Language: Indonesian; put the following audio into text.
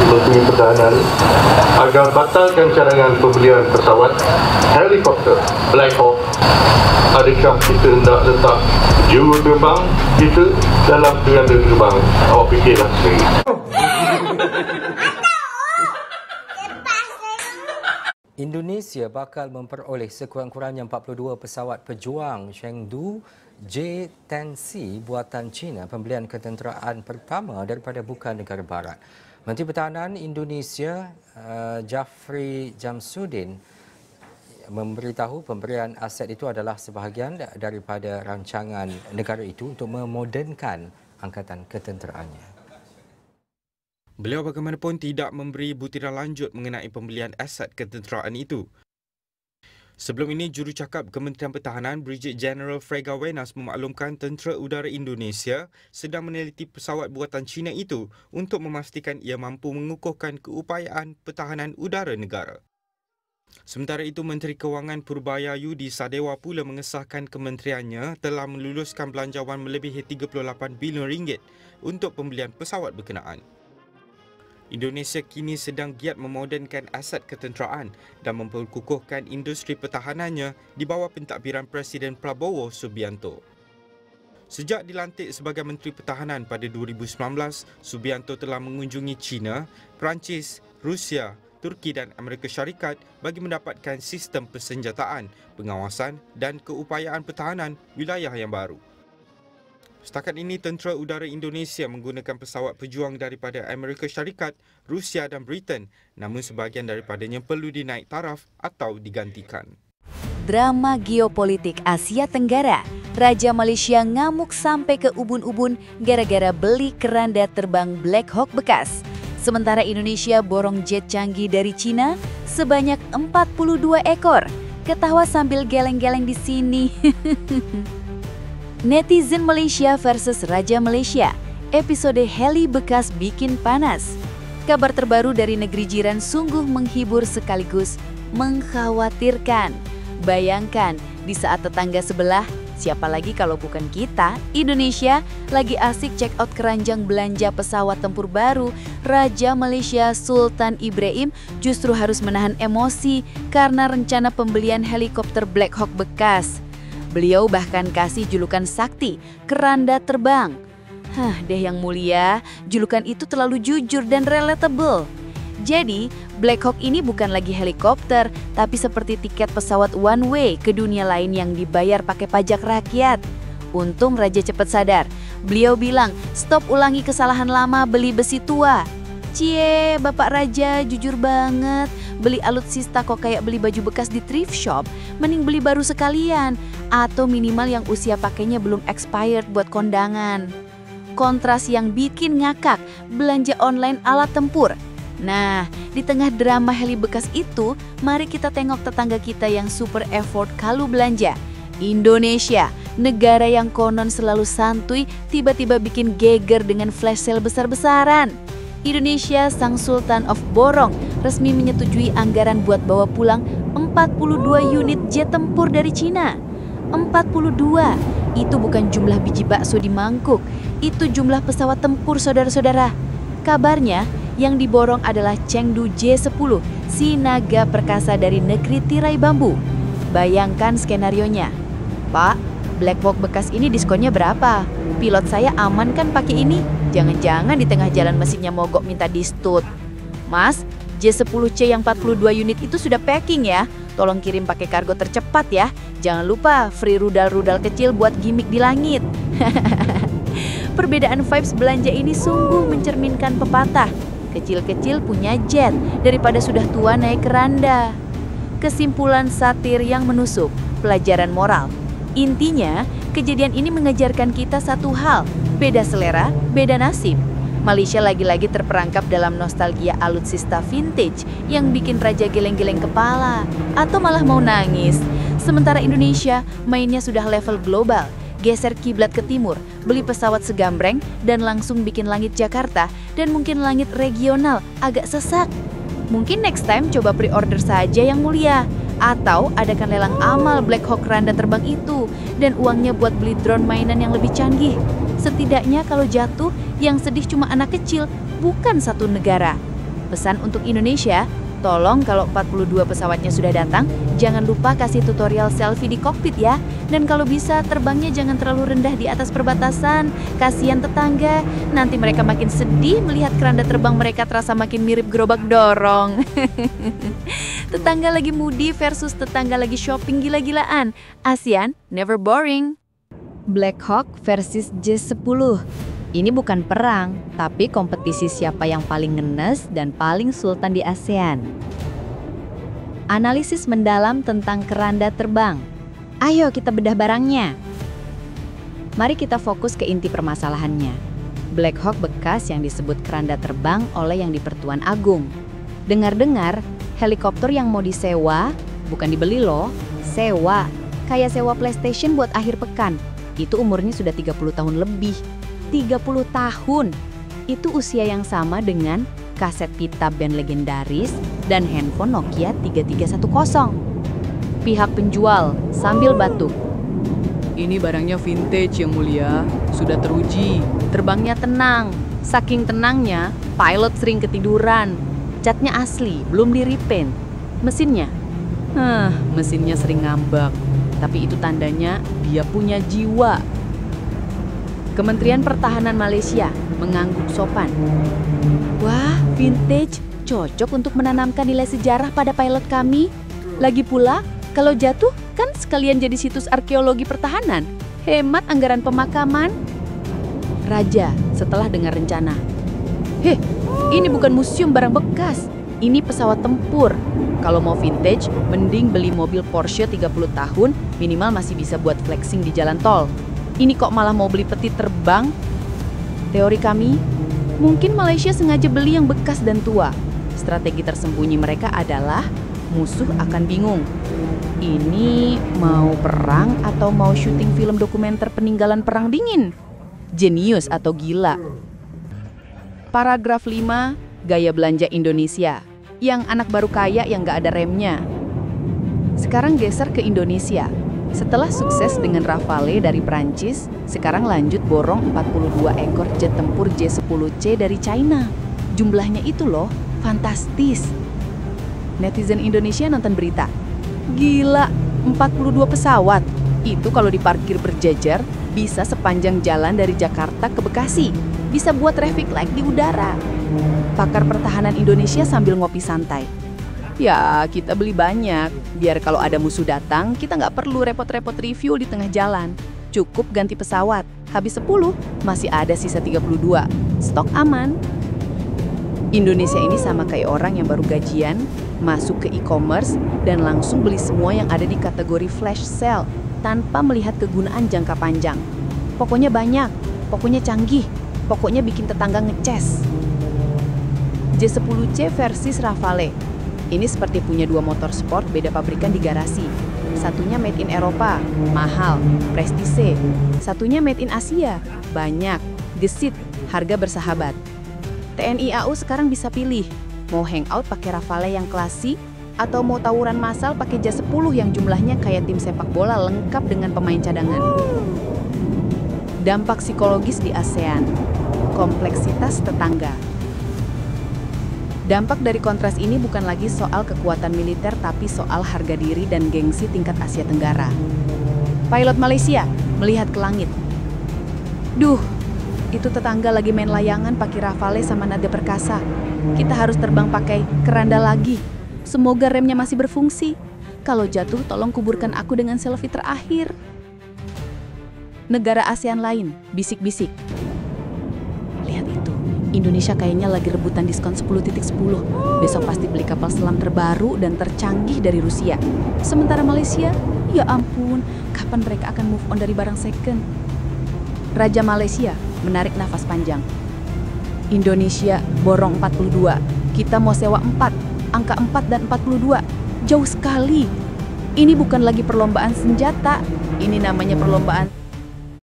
Menteri Pertahanan agar batalkan cadangan pembelian pesawat helikopter Black Hawk. Adakah kita nak letak juru terbang kita dalam keranda terbang? Awak fikirlah sendiri. Indonesia bakal memperoleh sekurang-kurangnya 42 pesawat pejuang Chengdu J-10C buatan China, pembelian ketenteraan pertama daripada bukan negara barat. Menteri Pertahanan Indonesia Jafri Jamsuddin memberitahu pemberian aset itu adalah sebahagian daripada rancangan negara itu untuk memodernkan angkatan ketenteraannya. Beliau bagaimanapun tidak memberi butiran lanjut mengenai pembelian aset ketenteraan itu. Sebelum ini, jurucakap Kementerian Pertahanan Brigadier General Frega Wenas memaklumkan Tentera Udara Indonesia sedang meneliti pesawat buatan China itu untuk memastikan ia mampu mengukuhkan keupayaan pertahanan udara negara. Sementara itu, Menteri Kewangan Purbaya Yudi Sadewa pula mengesahkan kementeriannya telah meluluskan belanjawan melebihi 38 bilion ringgit untuk pembelian pesawat berkenaan. Indonesia kini sedang giat memodernkan aset ketenteraan dan memperkukuhkan industri pertahanannya di bawah pentadbiran Presiden Prabowo Subianto. Sejak dilantik sebagai Menteri Pertahanan pada 2019, Subianto telah mengunjungi China, Perancis, Rusia, Turki dan Amerika Syarikat bagi mendapatkan sistem persenjataan, pengawasan dan keupayaan pertahanan wilayah yang baru. Setakat ini, Tentera Udara Indonesia menggunakan pesawat pejuang daripada Amerika Syarikat, Rusia dan Britain, namun sebahagian daripadanya perlu dinaik taraf atau digantikan. Drama geopolitik Asia Tenggara, Raja Malaysia ngamuk sampai ke ubun-ubun gara-gara beli keranda terbang Black Hawk bekas. Sementara Indonesia borong jet canggih dari Cina sebanyak 42 ekor. Ketawa sambil geleng-geleng di sini. Netizen Malaysia versus Raja Malaysia, episode heli bekas bikin panas. Kabar terbaru dari negeri jiran sungguh menghibur sekaligus mengkhawatirkan. Bayangkan, di saat tetangga sebelah, siapa lagi kalau bukan kita, Indonesia, lagi asik check out keranjang belanja pesawat tempur baru, Raja Malaysia Sultan Ibrahim justru harus menahan emosi karena rencana pembelian helikopter Black Hawk bekas. Beliau bahkan kasih julukan sakti, keranda terbang. Deh yang mulia, julukan itu terlalu jujur dan relatable. Jadi, Black Hawk ini bukan lagi helikopter, tapi seperti tiket pesawat one way ke dunia lain yang dibayar pakai pajak rakyat. Untung Raja cepat sadar. Beliau bilang, stop ulangi kesalahan lama beli besi tua. Cie, Bapak Raja jujur banget. Beli alutsista kok kayak beli baju bekas di thrift shop. Mending beli baru sekalian. Atau minimal yang usia pakainya belum expired buat kondangan. Kontras yang bikin ngakak, belanja online alat tempur. Nah, di tengah drama heli bekas itu, mari kita tengok tetangga kita yang super effort kalau belanja. Indonesia, negara yang konon selalu santuy, tiba-tiba bikin geger dengan flash sale besar-besaran. Indonesia, sang Sultan of Borong, resmi menyetujui anggaran buat bawa pulang 42 unit jet tempur dari Cina. 42, itu bukan jumlah biji bakso di mangkuk, itu jumlah pesawat tempur saudara-saudara. Kabarnya, yang diborong adalah Chengdu J-10, si naga perkasa dari negeri tirai bambu. Bayangkan skenarionya. Pak, Black Hawk bekas ini diskonnya berapa? Pilot saya aman kan pakai ini? Jangan-jangan di tengah jalan mesinnya mogok minta distut. Mas, J-10C yang 42 unit itu sudah packing ya. Tolong kirim pakai kargo tercepat ya. Jangan lupa free rudal-rudal kecil buat gimmick di langit. Perbedaan vibes belanja ini sungguh mencerminkan pepatah. Kecil-kecil punya jet daripada sudah tua naik keranda. Kesimpulan satir yang menusuk, pelajaran moral. Intinya, kejadian ini mengajarkan kita satu hal, beda selera, beda nasib. Malaysia lagi-lagi terperangkap dalam nostalgia alutsista vintage yang bikin raja geleng-geleng kepala atau malah mau nangis. Sementara Indonesia mainnya sudah level global, geser kiblat ke timur, beli pesawat segambreng dan langsung bikin langit Jakarta dan mungkin langit regional agak sesak. Mungkin next time coba pre-order saja yang mulia. Atau adakan lelang amal Black Hawk keranda terbang itu dan uangnya buat beli drone mainan yang lebih canggih. Setidaknya kalau jatuh, yang sedih cuma anak kecil, bukan satu negara. Pesan untuk Indonesia, tolong kalau 42 pesawatnya sudah datang, jangan lupa kasih tutorial selfie di kokpit ya. Dan kalau bisa terbangnya jangan terlalu rendah di atas perbatasan. Kasihan tetangga, nanti mereka makin sedih melihat keranda terbang mereka terasa makin mirip gerobak dorong. Tetangga lagi moody versus tetangga lagi shopping gila-gilaan. ASEAN never boring. Black Hawk versus J10. Ini bukan perang, tapi kompetisi siapa yang paling ngenes dan paling sultan di ASEAN. Analisis mendalam tentang keranda terbang. Ayo kita bedah barangnya. Mari kita fokus ke inti permasalahannya. Black Hawk bekas yang disebut keranda terbang oleh yang di Pertuan Agung. Dengar-dengar, helikopter yang mau disewa, bukan dibeli loh, sewa. Kayak sewa PlayStation buat akhir pekan. Itu umurnya sudah 30 tahun lebih. 30 tahun. Itu usia yang sama dengan kaset pita band legendaris dan handphone Nokia 3310. Pihak penjual sambil batuk. Ini barangnya vintage yang mulia, sudah teruji. Terbangnya tenang. Saking tenangnya, pilot sering ketiduran. Catnya asli, belum di-repaint. Mesinnya? Mesinnya sering ngambak. Tapi itu tandanya dia punya jiwa. Kementerian Pertahanan Malaysia mengangguk sopan. Wah, vintage, cocok untuk menanamkan nilai sejarah pada pilot kami. Lagi pula, kalau jatuh kan sekalian jadi situs arkeologi pertahanan. Hemat anggaran pemakaman. Raja setelah dengar rencana. Ini bukan museum barang bekas. Ini pesawat tempur. Kalau mau vintage, mending beli mobil Porsche 30 tahun, minimal masih bisa buat flexing di jalan tol. Ini kok malah mau beli peti terbang? Teori kami, mungkin Malaysia sengaja beli yang bekas dan tua. Strategi tersembunyi mereka adalah musuh akan bingung. Ini mau perang atau mau syuting film dokumenter peninggalan perang dingin? Jenius atau gila? Paragraf 5, gaya belanja Indonesia. Yang anak baru kaya yang gak ada remnya. Sekarang geser ke Indonesia. Setelah sukses dengan Rafale dari Prancis, sekarang lanjut borong 42 ekor jet tempur J10C dari China. Jumlahnya itu loh, fantastis. Netizen Indonesia nonton berita. Gila, 42 pesawat. Itu kalau diparkir berjejer, bisa sepanjang jalan dari Jakarta ke Bekasi. Bisa buat traffic light di udara. Pakar pertahanan Indonesia sambil ngopi santai. Ya, kita beli banyak, biar kalau ada musuh datang, kita nggak perlu repot-repot review di tengah jalan. Cukup ganti pesawat, habis 10, masih ada sisa 32. Stok aman. Indonesia ini sama kayak orang yang baru gajian, masuk ke e-commerce, dan langsung beli semua yang ada di kategori flash sale, tanpa melihat kegunaan jangka panjang. Pokoknya banyak, pokoknya canggih, pokoknya bikin tetangga ngeces. J10C versus Rafale. Ini seperti punya dua motor sport beda pabrikan di garasi. Satunya made in Eropa, mahal, prestise. Satunya made in Asia, banyak, gesit, harga bersahabat. TNI AU sekarang bisa pilih, mau hangout pakai Rafale yang klasik, atau mau tawuran massal pakai J10 yang jumlahnya kayak tim sepak bola lengkap dengan pemain cadangan. Dampak psikologis di ASEAN, kompleksitas tetangga. Dampak dari kontras ini bukan lagi soal kekuatan militer tapi soal harga diri dan gengsi tingkat Asia Tenggara. Pilot Malaysia melihat ke langit. Duh, itu tetangga lagi main layangan pakai Rafale sama nada perkasa. Kita harus terbang pakai keranda lagi. Semoga remnya masih berfungsi. Kalau jatuh tolong kuburkan aku dengan selfie terakhir. Negara ASEAN lain bisik-bisik. Lihat itu. Indonesia kayaknya lagi rebutan diskon 10.10. Besok pasti beli kapal selam terbaru dan tercanggih dari Rusia. Sementara Malaysia, ya ampun, kapan mereka akan move on dari barang second? Raja Malaysia menarik nafas panjang. Indonesia borong 42. Kita mau sewa 4. Angka 4 dan 42. Jauh sekali. Ini bukan lagi perlombaan senjata. Ini namanya perlombaan